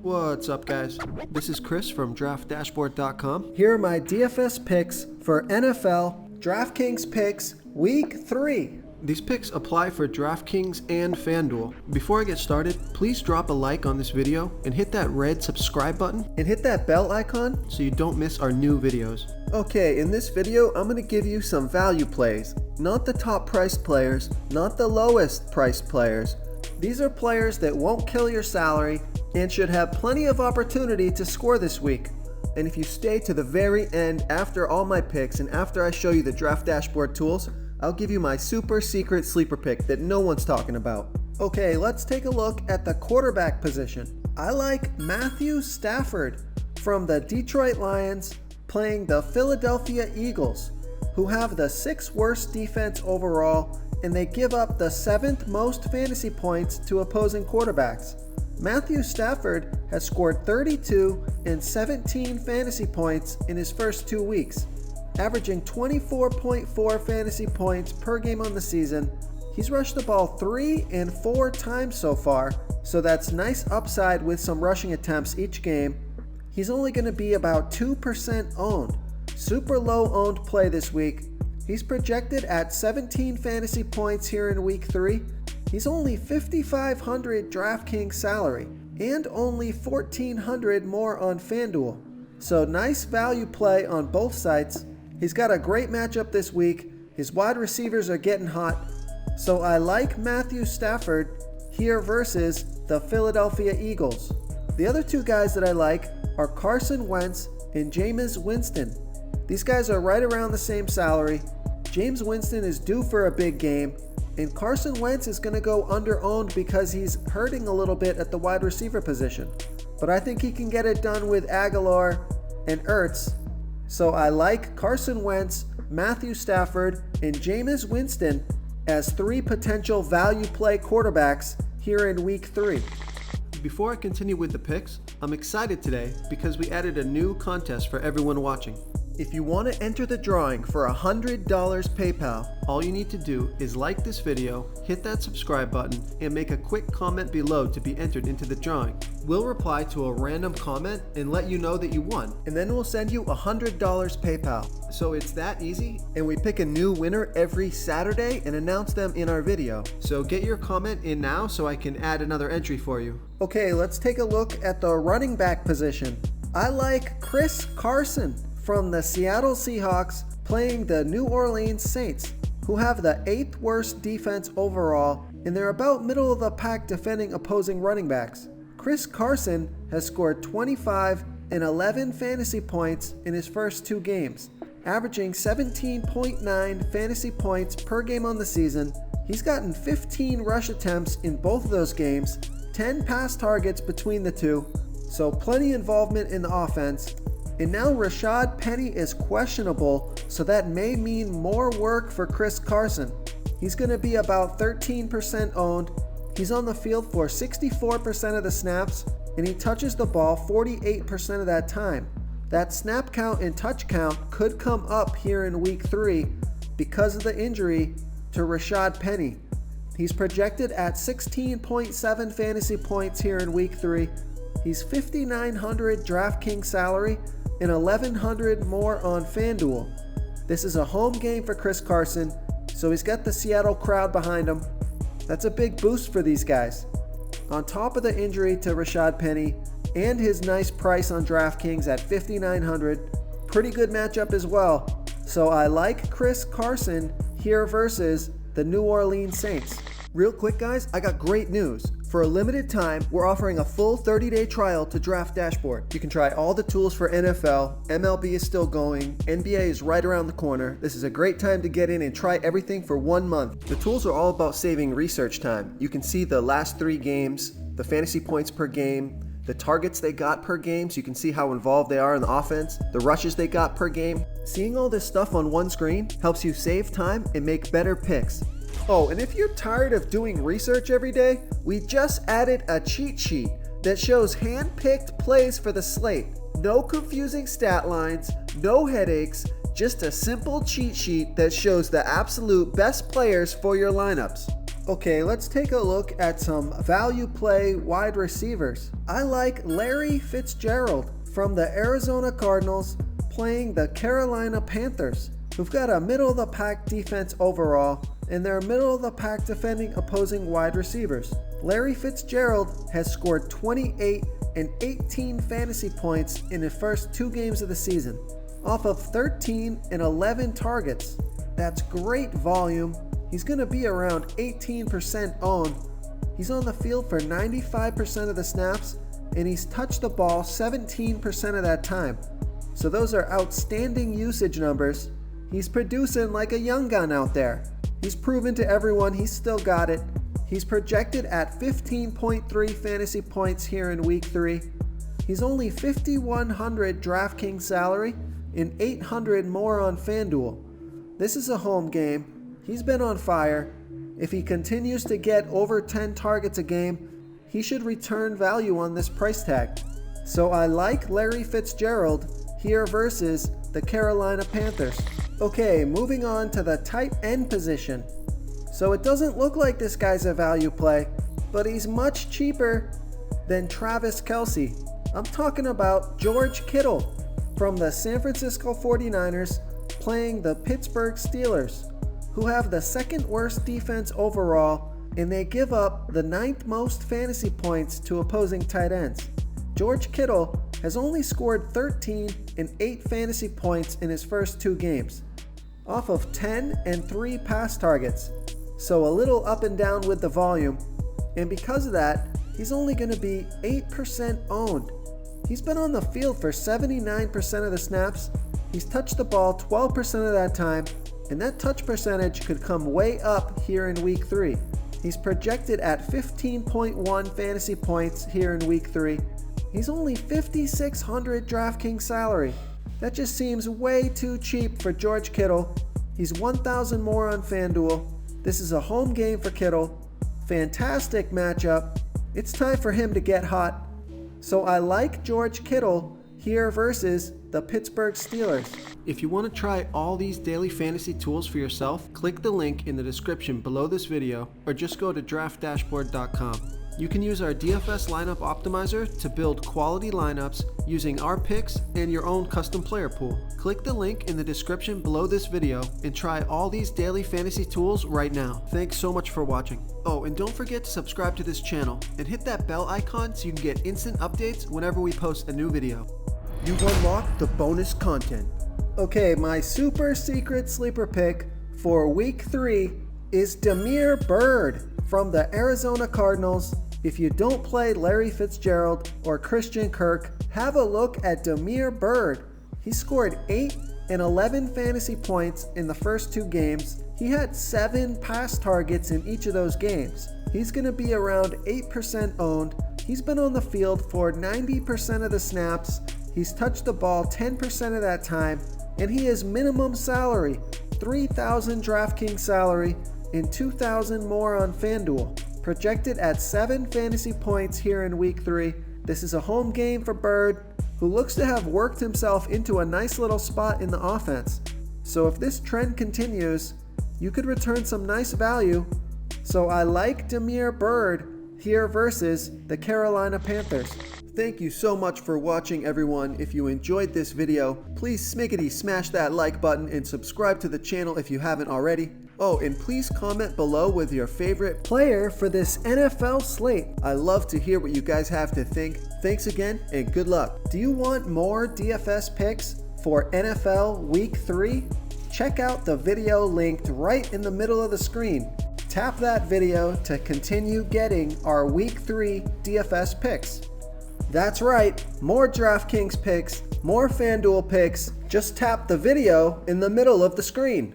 What's up, guys? This is Chris from Draftdashboard.com. Here are my DFS picks for NFL Draftkings picks Week 3. These picks apply for Draftkings and FanDuel. Before I get started, please drop a like on this video and hit that red subscribe button And hit that bell icon so you don't miss our new videos. Okay, in this video, I'm going to give you some value plays. Not the top priced players, not the lowest priced players. These are players that won't kill your salary and should have plenty of opportunity to score this week. And if you stay to the very end after all my picks and after I show you the draft dashboard tools, I'll give you my super secret sleeper pick that no one's talking about. Okay, let's take a look at the quarterback position. I like Matthew Stafford from the Detroit Lions playing the Philadelphia Eagles, who have the 6th worst defense overall, and they give up the 7th most fantasy points to opposing quarterbacks. Matthew Stafford has scored 32 and 17 fantasy points in his first 2 weeks, averaging 24.4 fantasy points per game on the season. He's rushed the ball 3 and 4 times so far, so that's nice upside with some rushing attempts each game. He's only going to be about 2% owned. Super low owned play this week. He's projected at 17 fantasy points here in Week 3. He's only $5,500 DraftKings salary and only $1,400 more on FanDuel. So nice value play on both sites. He's got a great matchup this week. His wide receivers are getting hot. So I like Matthew Stafford here versus the Philadelphia Eagles. The other two guys that I like are Carson Wentz and Jameis Winston. These guys are right around the same salary. Jameis Winston is due for a big game, and Carson Wentz is going to go under-owned because he's hurting a little bit at the wide receiver position. But I think he can get it done with Aguilar and Ertz. So I like Carson Wentz, Matthew Stafford, and Jameis Winston as 3 potential value play quarterbacks here in Week 3. Before I continue with the picks, I'm excited today because we added a new contest for everyone watching. If you want to enter the drawing for $100 PayPal, all you need to do is like this video, hit that subscribe button, and make a quick comment below to be entered into the drawing. We'll reply to a random comment and let you know that you won. And then we'll send you $100 PayPal. So it's that easy, and we pick a new winner every Saturday and announce them in our video. So get your comment in now so I can add another entry for you. Okay, let's take a look at the running back position. I like Chris Carson from the Seattle Seahawks playing the New Orleans Saints, who have the 8th worst defense overall, and they're about middle of the pack defending opposing running backs. Chris Carson has scored 25 and 11 fantasy points in his first 2 games, averaging 17.9 fantasy points per game on the season. He's gotten 15 rush attempts in both of those games, 10 pass targets between the two, so plenty involvement in the offense. And now Rashad Penny is questionable, so that may mean more work for Chris Carson. He's going to be about 13% owned. He's on the field for 64% of the snaps, and he touches the ball 48% of that time. That snap count and touch count could come up here in Week 3 because of the injury to Rashad Penny. He's projected at 16.7 fantasy points here in Week 3. He's $5,900 DraftKings salary and $1,100 more on FanDuel. This is a home game for Chris Carson, so he's got the Seattle crowd behind him. That's a big boost for these guys. On top of the injury to Rashad Penny and his nice price on DraftKings at $5,900, pretty good matchup as well. So I like Chris Carson here versus the New Orleans Saints. Real quick, guys, I got great news. For a limited time, we're offering a full 30-day trial to Draft Dashboard. You can try all the tools for NFL, MLB is still going, NBA is right around the corner. This is a great time to get in and try everything for 1 month. The tools are all about saving research time. You can see the last 3 games, the fantasy points per game, the targets they got per game, so you can see how involved they are in the offense, the rushes they got per game. Seeing all this stuff on one screen helps you save time and make better picks. Oh, and if you're tired of doing research every day, we just added a cheat sheet that shows hand-picked plays for the slate. No confusing stat lines, no headaches, just a simple cheat sheet that shows the absolute best players for your lineups. Okay, let's take a look at some value play wide receivers. I like Larry Fitzgerald from the Arizona Cardinals playing the Carolina Panthers, who've got a middle-of-the-pack defense overall, and they're middle-of-the-pack defending opposing wide receivers. Larry Fitzgerald has scored 28 and 18 fantasy points in the first 2 games of the season, off of 13 and 11 targets. That's great volume. He's going to be around 18% owned. He's on the field for 95% of the snaps, and he's touched the ball 17% of that time. So those are outstanding usage numbers. He's producing like a young gun out there. He's proven to everyone he's still got it. He's projected at 15.3 fantasy points here in week 3. He's only 5,100 Draftkings salary and 800 more on FanDuel. This is a home game. He's been on fire. If he continues to get over 10 targets a game, he should return value on this price tag. So I like Larry Fitzgerald here versus the Carolina Panthers. Okay, moving on to the tight end position. So it doesn't look like this guy's a value play, but he's much cheaper than Travis Kelce. I'm talking about George Kittel from the San Francisco 49ers playing the Pittsburgh Steelers, who have the second worst defense overall, and they give up the 9th most fantasy points to opposing tight ends. George Kittel has only scored 13 and 8 fantasy points in his first 2 games, off of 10 and 3 pass targets, so a little up and down with the volume, and because of that, he's only going to be 8% owned. He's been on the field for 79% of the snaps, he's touched the ball 12% of that time, and that touch percentage could come way up here in week 3. He's projected at 15.1 fantasy points here in week 3. He's only 5,600 Draftkings salary. That just seems way too cheap for George Kittel. He's 1,000 more on FanDuel. This is a home game for Kittel. Fantastic matchup. It's time for him to get hot. So I like George Kittel here versus the Pittsburgh Steelers. If you want to try all these daily fantasy tools for yourself, click the link in the description below this video or just go to draftdashboard.com. You can use our DFS lineup optimizer to build quality lineups using our picks and your own custom player pool. Click the link in the description below this video and try all these daily fantasy tools right now. Thanks so much for watching. Oh, and don't forget to subscribe to this channel and hit that bell icon so you can get instant updates whenever we post a new video. You've unlocked the bonus content. Okay, my super secret sleeper pick for week 3 is Damiere Byrd from the Arizona Cardinals. If you don't play Larry Fitzgerald or Christian Kirk, have a look at Damiere Byrd. He scored 8 and 11 fantasy points in the first 2 games. He had 7 pass targets in each of those games. He's going to be around 8% owned. He's been on the field for 90% of the snaps. He's touched the ball 10% of that time, and he is minimum salary, 3,000 Draftkings salary and 2,000 more on FanDuel. Projected at 7 fantasy points here in week 3. This is a home game for Byrd, who looks to have worked himself into a nice little spot in the offense. So if this trend continues, you could return some nice value. So I like Damiere Byrd here versus the Carolina Panthers. Thank you so much for watching, everyone. If you enjoyed this video, please smickety smash that like button and subscribe to the channel if you haven't already. Oh, and please comment below with your favorite player for this NFL slate. I love to hear what you guys have to think. Thanks again and good luck. Do you want more DFS picks for NFL Week 3? Check out the video linked right in the middle of the screen. Tap that video to continue getting our Week 3 DFS picks. That's right, more Draftkings picks, more FanDuel picks. Just tap the video in the middle of the screen.